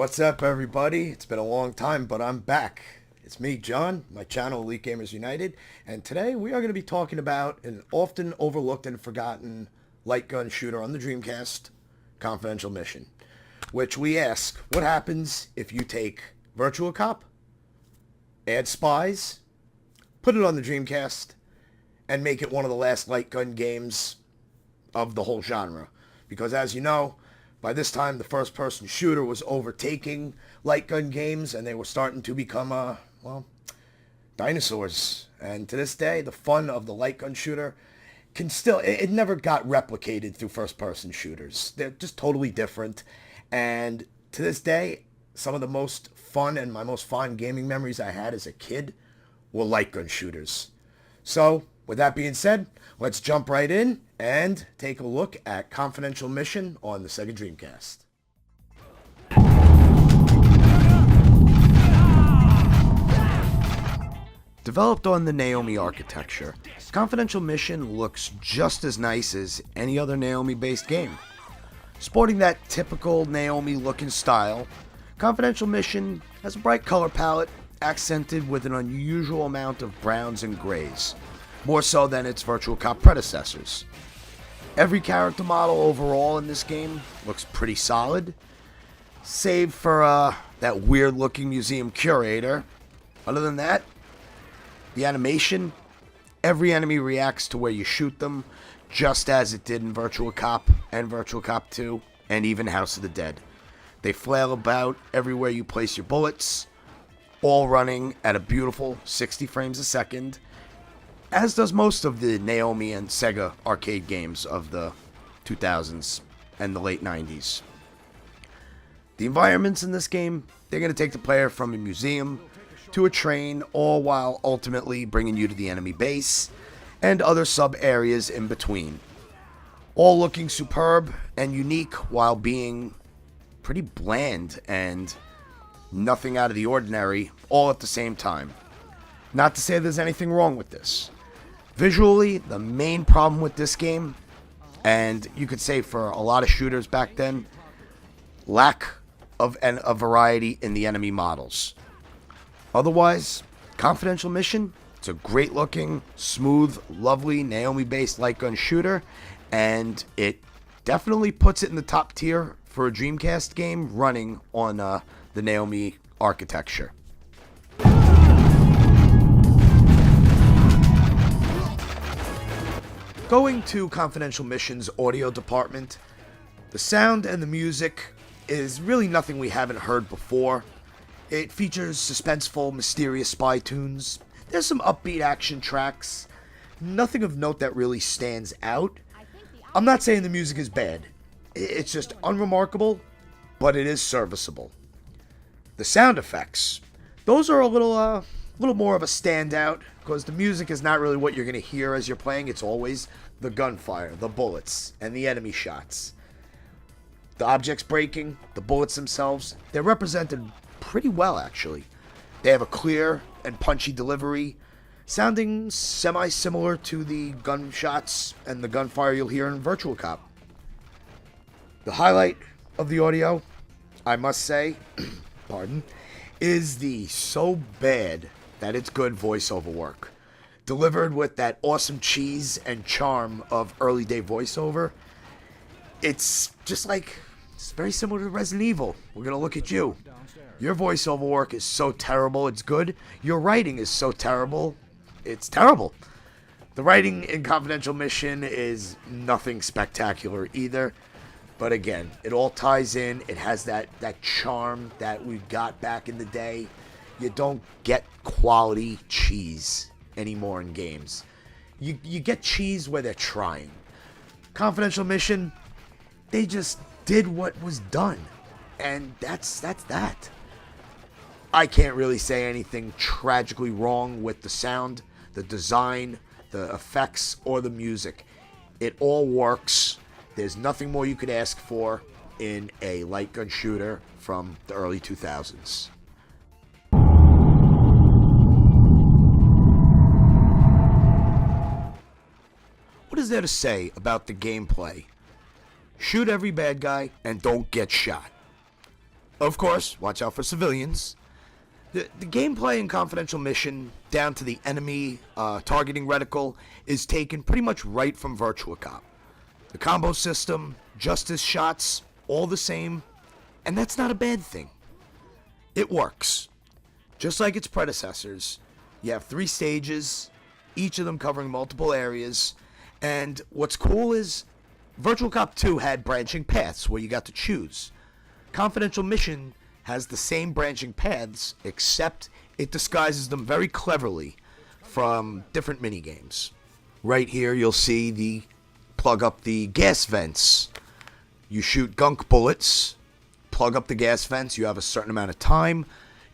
What's up, everybody? It's been a long time, but I'm back. It's me, John, my channel, Elite Gamers United, and today we are going to be talking about an often overlooked and forgotten light gun shooter on the Dreamcast, Confidential Mission, which we ask, what happens if you take Virtua Cop, add Spies, put it on the Dreamcast, and make it one of the last light gun games of the whole genre? Because as you know, by this time, the first-person shooter was overtaking light gun games, and they were starting to become, dinosaurs. And to this day, the fun of the light gun shooter can still, it never got replicated through first-person shooters. They're just totally different. And to this day, some of the most fun and my most fond gaming memories I had as a kid were light gun shooters. So, with that being said, let's jump right in and take a look at Confidential Mission on the Sega Dreamcast. Developed on the Naomi architecture, Confidential Mission looks just as nice as any other Naomi-based game. Sporting that typical Naomi-looking style, Confidential Mission has a bright color palette accented with an unusual amount of browns and grays, more so than its Virtua Cop predecessors. Every character model overall in this game looks pretty solid, save for that weird-looking museum curator. Other than that, the animation, every enemy reacts to where you shoot them, just as it did in Virtua Cop and Virtua Cop 2, and even House of the Dead. They flail about everywhere you place your bullets, all running at a beautiful 60 frames a second, as does most of the Naomi and Sega arcade games of the 2000s and the late 90s. The environments in this game, they're going to take the player from a museum to a train, all while ultimately bringing you to the enemy base and other sub-areas in between. All looking superb and unique while being pretty bland and nothing out of the ordinary all at the same time. Not to say there's anything wrong with this. Visually, the main problem with this game, and you could say for a lot of shooters back then, lack of a variety in the enemy models. Otherwise, Confidential Mission, it's a great looking, smooth, lovely Naomi-based light gun shooter, and it definitely puts it in the top tier for a Dreamcast game running on the Naomi architecture. Going to Confidential Mission's audio department, the sound and the music is really nothing we haven't heard before. It features suspenseful, mysterious spy tunes. There's some upbeat action tracks. Nothing of note that really stands out. I'm not saying the music is bad. It's just unremarkable, but it is serviceable. The sound effects, those are a little more of a standout, because the music is not really what you're going to hear as you're playing. It's always the gunfire, the bullets, and the enemy shots. The objects breaking, the bullets themselves, they're represented pretty well, actually. They have a clear and punchy delivery, sounding semi-similar to the gunshots and the gunfire you'll hear in Virtua Cop. The highlight of the audio, I must say, pardon, is the so bad that it's good voiceover work. Delivered with that awesome cheese and charm of early day voiceover. It's just like, it's very similar to Resident Evil. We're gonna look at you. Your voiceover work is so terrible, it's good. Your writing is so terrible, it's terrible. The writing in Confidential Mission is nothing spectacular either. But again, it all ties in. It has that charm that we got back in the day. You don't get quality cheese anymore in games. You get cheese where they're trying. Confidential Mission, they just did what was done. And that's that. I can't really say anything tragically wrong with the sound, the design, the effects, or the music. It all works. There's nothing more you could ask for in a light gun shooter from the early 2000s. What is there to say about the gameplay? Shoot every bad guy and don't get shot. Of course, watch out for civilians. The gameplay in Confidential Mission, down to the enemy targeting reticle, is taken pretty much right from Virtua Cop. The combo system, justice shots, all the same, and that's not a bad thing. It works. Just like its predecessors, you have 3 stages, each of them covering multiple areas, and what's cool is Virtual Cop 2 had branching paths where you got to choose. Confidential Mission has the same branching paths, except it disguises them very cleverly from different minigames. Right here, you'll see the plug up the gas vents. You shoot gunk bullets, plug up the gas vents, you have a certain amount of time.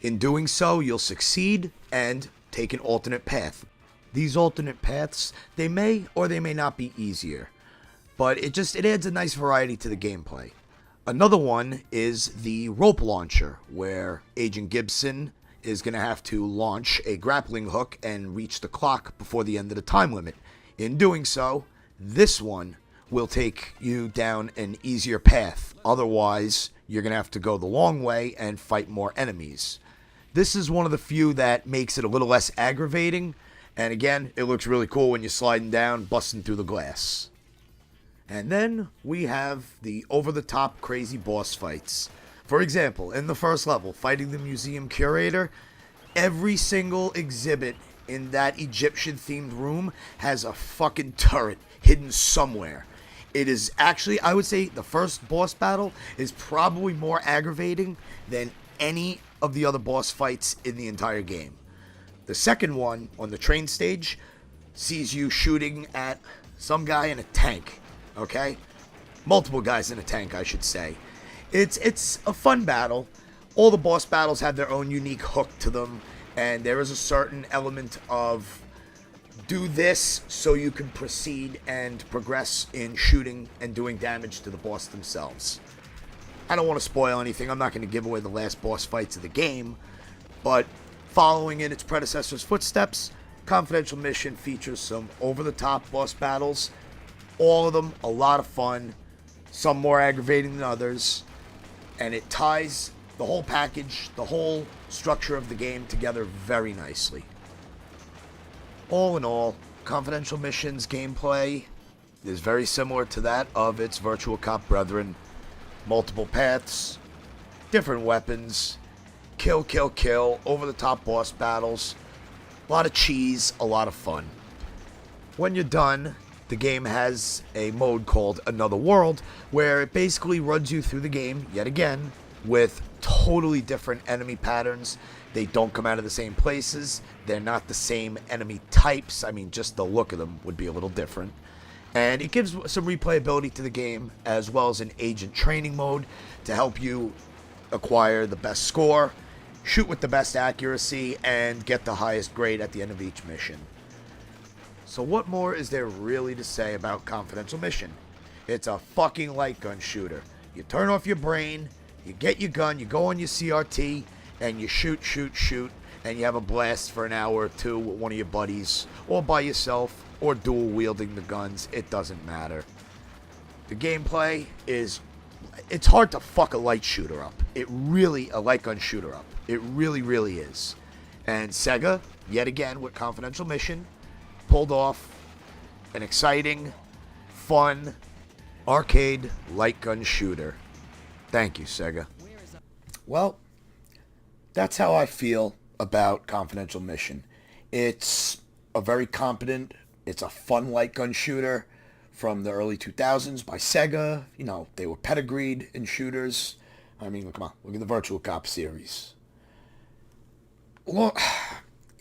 In doing so, you'll succeed and take an alternate path. These alternate paths, they may or they may not be easier, but it adds a nice variety to the gameplay. Another one is the rope launcher, where Agent Gibson is going to have to launch a grappling hook and reach the clock before the end of the time limit. In doing so, this one will take you down an easier path. Otherwise, you're going to have to go the long way and fight more enemies. This is one of the few that makes it a little less aggravating, and again, it looks really cool when you're sliding down, busting through the glass. And then we have the over-the-top crazy boss fights. For example, in the first level, fighting the museum curator, every single exhibit in that Egyptian-themed room has a fucking turret hidden somewhere. It is actually, I would say, the first boss battle is probably more aggravating than any of the other boss fights in the entire game. The second one, on the train stage, sees you shooting at some guy in a tank. Okay? Multiple guys in a tank, I should say. It's a fun battle. All the boss battles have their own unique hook to them, and there is a certain element of do this so you can proceed and progress in shooting and doing damage to the boss themselves. I don't want to spoil anything. I'm not going to give away the last boss fights of the game, but following in its predecessor's footsteps, Confidential Mission features some over-the-top boss battles. All of them a lot of fun, some more aggravating than others, and it ties the whole package, the whole structure of the game together very nicely. All in all, Confidential Mission's gameplay is very similar to that of its Virtua Cop brethren. Multiple paths, different weapons, kill, kill, kill, over-the-top boss battles, a lot of cheese, a lot of fun. When you're done, the game has a mode called Another World, where it basically runs you through the game, yet again, with totally different enemy patterns. They don't come out of the same places. They're not the same enemy types. I mean, just the look of them would be a little different. And it gives some replayability to the game, as well as an agent training mode to help you acquire the best score, shoot with the best accuracy, and get the highest grade at the end of each mission. So what more is there really to say about Confidential Mission? It's a fucking light gun shooter. You turn off your brain, you get your gun, you go on your CRT, and you shoot, shoot, shoot, and you have a blast for an hour or two with one of your buddies, or by yourself, or dual wielding the guns. It doesn't matter. The gameplay is, it's hard to fuck a light shooter up. A light gun shooter up. It really, really is. And Sega, yet again with Confidential Mission, pulled off an exciting, fun, arcade light gun shooter. Thank you, Sega. Well, that's how I feel about Confidential Mission. It's a very competent, it's a fun light gun shooter from the early 2000s by Sega. You know, they were pedigreed in shooters. I mean, come on, look at the Virtua Cop series. Well,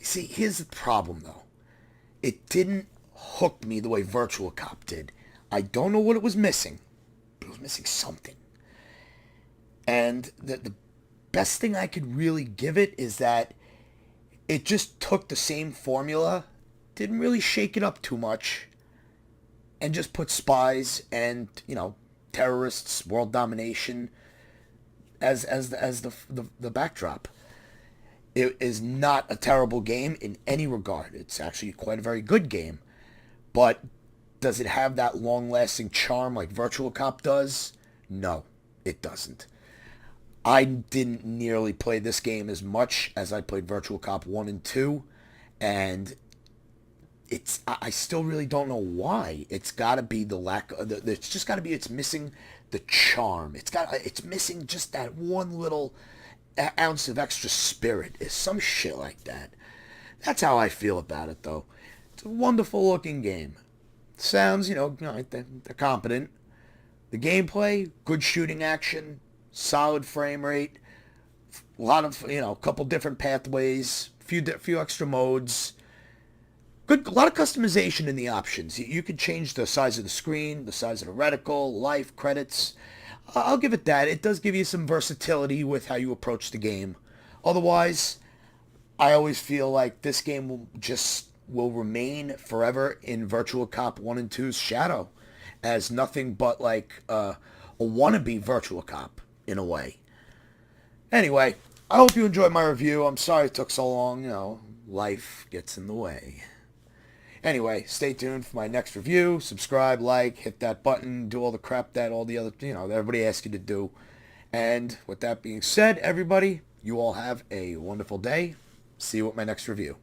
see, here's the problem, though. It didn't hook me the way Virtua Cop did. I don't know what it was missing, but it was missing something. And the best thing I could really give it is that it just took the same formula, didn't really shake it up too much, and just put spies and, you know, terrorists, world domination as the backdrop. It is not a terrible game in any regard. It's actually quite a very good game. But does it have that long-lasting charm like Virtual Cop does? No, it doesn't. I didn't nearly play this game as much as I played Virtua Cop 1 and 2, and I still really don't know why. It's got to be the lack of it's just got to be it's missing the charm. It's missing just that one little ounce of extra spirit. Is some shit like that. That's how I feel about it though. It's a wonderful looking game. Sounds, they're competent. The gameplay, good shooting action, solid frame rate, a lot of, a couple different pathways, few extra modes. Good, a lot of customization in the options. You could change the size of the screen, the size of the reticle, life, credits. I'll give it that. It does give you some versatility with how you approach the game. Otherwise, I always feel like this game will remain forever in Virtua Cop 1 and 2's shadow as nothing but like a wannabe Virtua Cop in a way. Anyway, I hope you enjoyed my review. I'm sorry it took so long. Life gets in the way. Anyway, stay tuned for my next review. Subscribe, like, hit that button, do all the crap that all the other, that everybody asks you to do. And with that being said, everybody, you all have a wonderful day. See you at my next review.